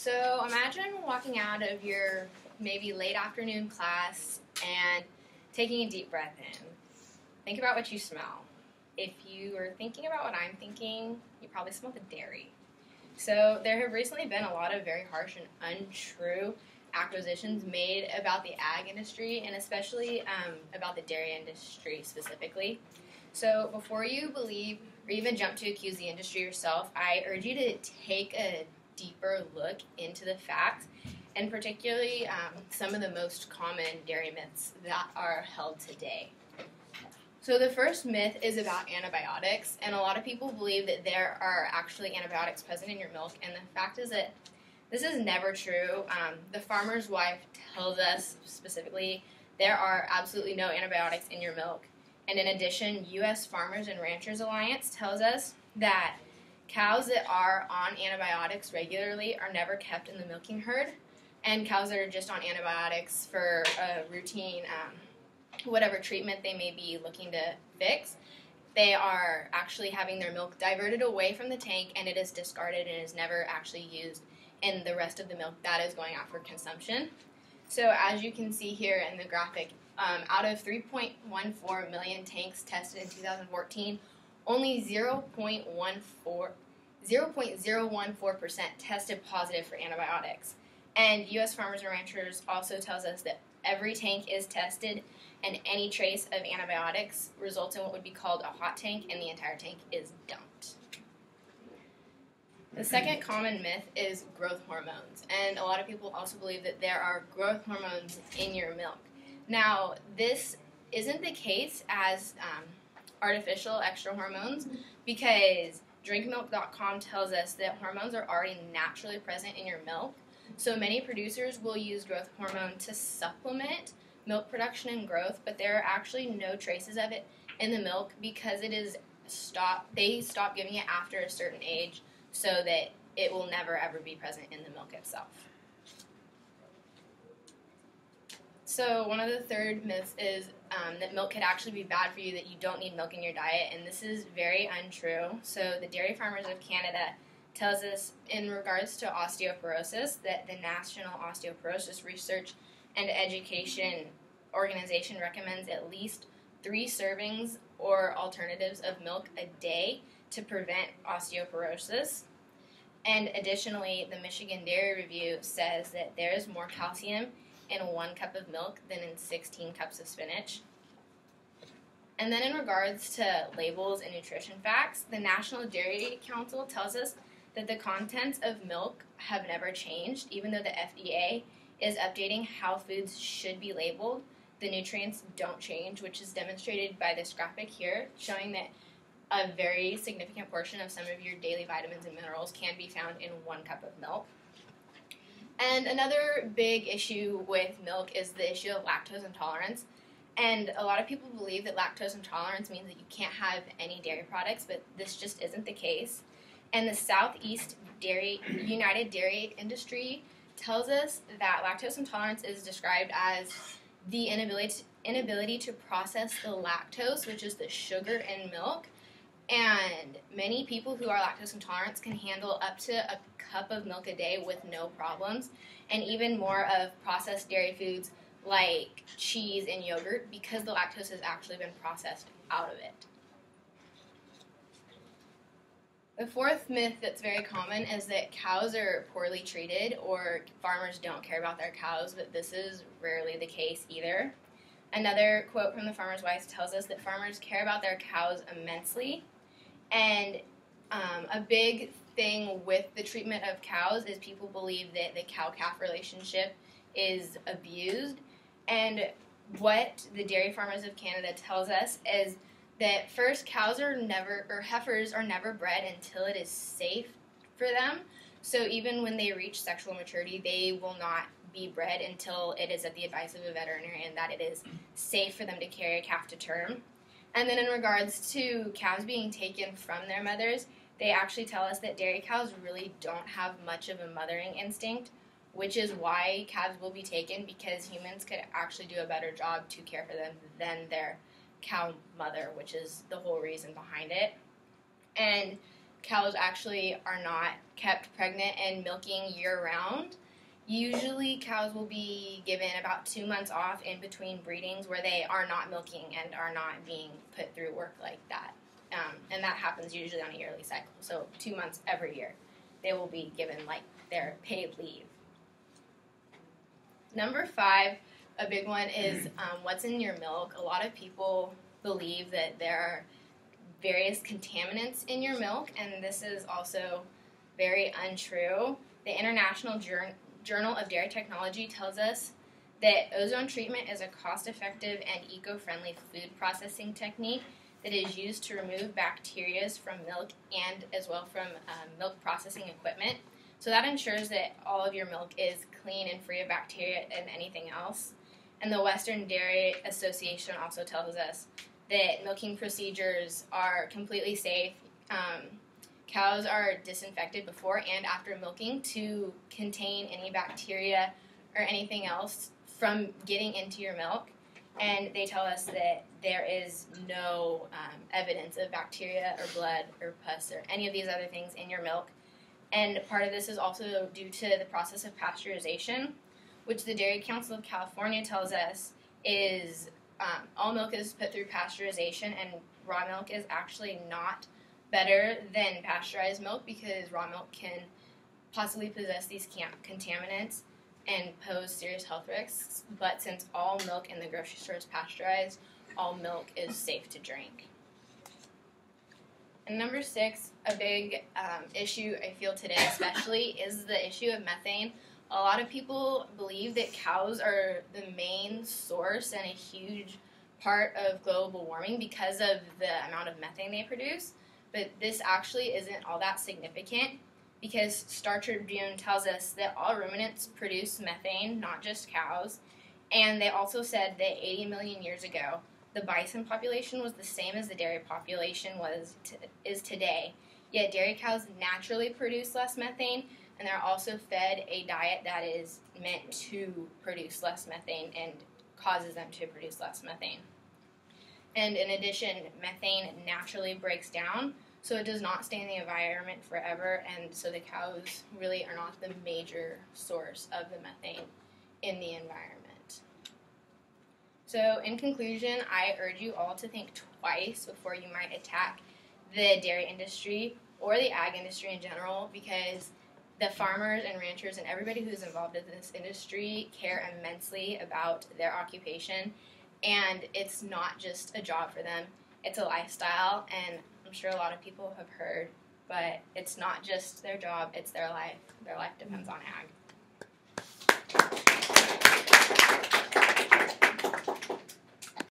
So imagine walking out of your maybe late afternoon class and taking a deep breath in. Think about what you smell. If you are thinking about what I'm thinking, you probably smell the dairy. So there have recently been a lot of very harsh and untrue acquisitions made about the ag industry and especially about the dairy industry specifically. So before you believe or even jump to accuse the industry yourself, I urge you to take a deeper look into the facts and particularly some of the most common dairy myths that are held today. So the first myth is about antibiotics, and a lot of people believe that there are actually antibiotics present in your milk, and the fact is that this is never true. The farmer's wife tells us specifically there are absolutely no antibiotics in your milk. And in addition, U.S. Farmers and Ranchers Alliance tells us that cows that are on antibiotics regularly are never kept in the milking herd, and cows that are just on antibiotics for a routine whatever treatment they may be looking to fix, they are actually having their milk diverted away from the tank and it is discarded and is never actually used in the rest of the milk that is going out for consumption. So as you can see here in the graphic, out of 3.14 million tanks tested in 2014, only 0.014% tested positive for antibiotics. And U.S. Farmers and Ranchers also tells us that every tank is tested and any trace of antibiotics results in what would be called a hot tank and the entire tank is dumped. The second common myth is growth hormones, and a lot of people also believe that there are growth hormones in your milk. Now, this isn't the case as artificial extra hormones because drinkmilk.com tells us that hormones are already naturally present in your milk. So many producers will use growth hormone to supplement milk production and growth, but there are actually no traces of it in the milk because they stop giving it after a certain age so that it will never ever be present in the milk itself. So one of the third myths is that milk could actually be bad for you, that you don't need milk in your diet, and this is very untrue. So the Dairy Farmers of Canada tells us in regards to osteoporosis that the National Osteoporosis Research and Education Organization recommends at least 3 servings or alternatives of milk a day to prevent osteoporosis. And additionally, the Michigan Dairy Review says that there is more calcium in 1 cup of milk than in 16 cups of spinach. And then in regards to labels and nutrition facts, the National Dairy Council tells us that the contents of milk have never changed, even though the FDA is updating how foods should be labeled. The nutrients don't change, which is demonstrated by this graphic here, showing that a very significant portion of some of your daily vitamins and minerals can be found in 1 cup of milk. And another big issue with milk is the issue of lactose intolerance. And a lot of people believe that lactose intolerance means that you can't have any dairy products, but this just isn't the case. And the Southeast United Dairy Industry tells us that lactose intolerance is described as the inability to process the lactose, which is the sugar in milk. And many people who are lactose intolerant can handle up to a cup of milk a day with no problems, and even more of processed dairy foods like cheese and yogurt because the lactose has actually been processed out of it. The fourth myth that's very common is that cows are poorly treated or farmers don't care about their cows, but this is rarely the case either. Another quote from the Farmer's Wife tells us that farmers care about their cows immensely, and a big thing with the treatment of cows is people believe that the cow-calf relationship is abused, and what the Dairy Farmers of Canada tells us is that first, heifers are never bred until it is safe for them. So even when they reach sexual maturity, they will not be bred until it is at the advice of a veterinarian that it is safe for them to carry a calf to term. And then in regards to calves being taken from their mothers, they actually tell us that dairy cows really don't have much of a mothering instinct, which is why calves will be taken because humans could actually do a better job to care for them than their cow mother, which is the whole reason behind it. And cows actually are not kept pregnant and milking year-round. Usually cows will be given about 2 months off in between breedings where they are not milking and are not being put through work like that. And that happens usually on a yearly cycle. So 2 months every year they will be given like their paid leave. Number 5, a big one, is what's in your milk. A lot of people believe that there are various contaminants in your milk, and this is also very untrue. The International Journal of Dairy Technology tells us that ozone treatment is a cost-effective and eco-friendly food processing technique that is used to remove bacteria from milk and as well from milk processing equipment. So that ensures that all of your milk is clean and free of bacteria and anything else. And the Western Dairy Association also tells us that milking procedures are completely safe. Cows are disinfected before and after milking to contain any bacteria or anything else from getting into your milk. And they tell us that there is no evidence of bacteria or blood or pus or any of these other things in your milk. And part of this is also due to the process of pasteurization, which the Dairy Council of California tells us is all milk is put through pasteurization, and raw milk is actually not better than pasteurized milk because raw milk can possibly possess these contaminants and pose serious health risks. But since all milk in the grocery store is pasteurized, all milk is safe to drink. And number 6, a big issue I feel today especially is the issue of methane. A lot of people believe that cows are the main source and a huge part of global warming because of the amount of methane they produce, but this actually isn't all that significant because Star Tribune tells us that all ruminants produce methane, not just cows, and they also said that 80 million years ago, the bison population was the same as the dairy population is today, yet dairy cows naturally produce less methane, and they're also fed a diet that is meant to produce less methane and causes them to produce less methane. And in addition, methane naturally breaks down, so it does not stay in the environment forever, and so the cows really are not the major source of the methane in the environment. So in conclusion, I urge you all to think twice before you might attack the dairy industry or the ag industry in general, because the farmers and ranchers and everybody who's involved in this industry care immensely about their occupation, and it's not just a job for them, it's a lifestyle, and I'm sure a lot of people have heard, but it's not just their job, it's their life. Their life depends on ag.